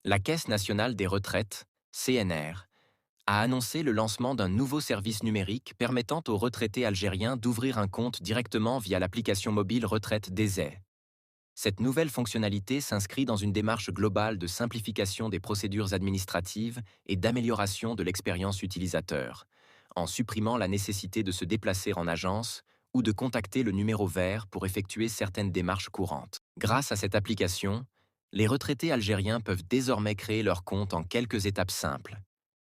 La Caisse nationale des retraites, CNR, a annoncé le lancement d'un nouveau service numérique permettant aux retraités algériens d'ouvrir un compte directement via l'application mobile Retraite DZ. Cette nouvelle fonctionnalité s'inscrit dans une démarche globale de simplification des procédures administratives et d'amélioration de l'expérience utilisateur, en supprimant la nécessité de se déplacer en agence ou de contacter le numéro vert pour effectuer certaines démarches courantes. Grâce à cette application, les retraités algériens peuvent désormais créer leur compte en quelques étapes simples,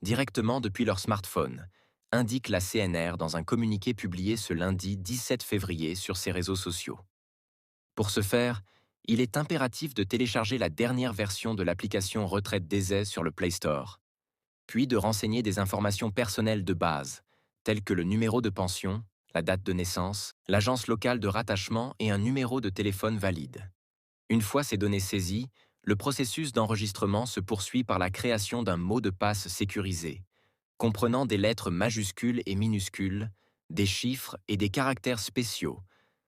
directement depuis leur smartphone, indique la CNR dans un communiqué publié ce lundi 17 février sur ses réseaux sociaux. Pour ce faire, il est impératif de télécharger la dernière version de l'application Retraite DZ sur le Play Store, puis de renseigner des informations personnelles de base, telles que le numéro de pension, la date de naissance, l'agence locale de rattachement et un numéro de téléphone valide. Une fois ces données saisies, le processus d'enregistrement se poursuit par la création d'un mot de passe sécurisé, comprenant des lettres majuscules et minuscules, des chiffres et des caractères spéciaux,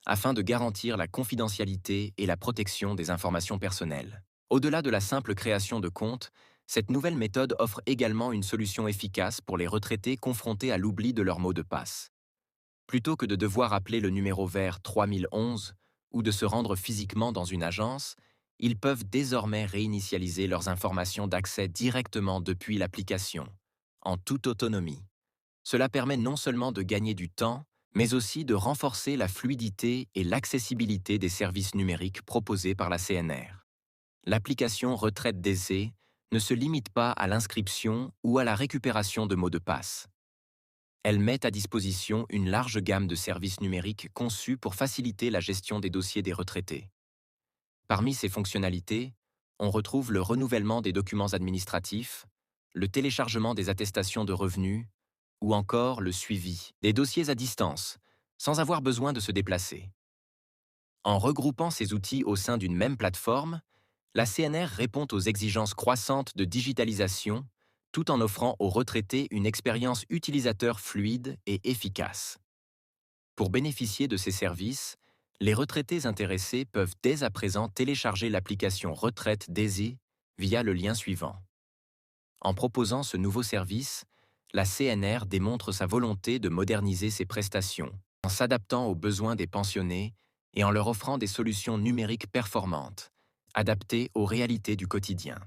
afin de garantir la confidentialité et la protection des informations personnelles. Au-delà de la simple création de compte, cette nouvelle méthode offre également une solution efficace pour les retraités confrontés à l'oubli de leur mot de passe. Plutôt que de devoir appeler le numéro vert 3011 ou de se rendre physiquement dans une agence, ils peuvent désormais réinitialiser leurs informations d'accès directement depuis l'application, en toute autonomie. Cela permet non seulement de gagner du temps, mais aussi de renforcer la fluidité et l'accessibilité des services numériques proposés par la CNR. L'application Retraite DC ne se limite pas à l'inscription ou à la récupération de mots de passe. Elle met à disposition une large gamme de services numériques conçus pour faciliter la gestion des dossiers des retraités. Parmi ces fonctionnalités, on retrouve le renouvellement des documents administratifs, le téléchargement des attestations de revenus ou encore le suivi des dossiers à distance, sans avoir besoin de se déplacer. En regroupant ces outils au sein d'une même plateforme, la CNR répond aux exigences croissantes de digitalisation tout en offrant aux retraités une expérience utilisateur fluide et efficace. Pour bénéficier de ces services, les retraités intéressés peuvent dès à présent télécharger l'application Retraite DAISY via le lien suivant. En proposant ce nouveau service, la CNR démontre sa volonté de moderniser ses prestations, en s'adaptant aux besoins des pensionnés et en leur offrant des solutions numériques performantes, adaptées aux réalités du quotidien.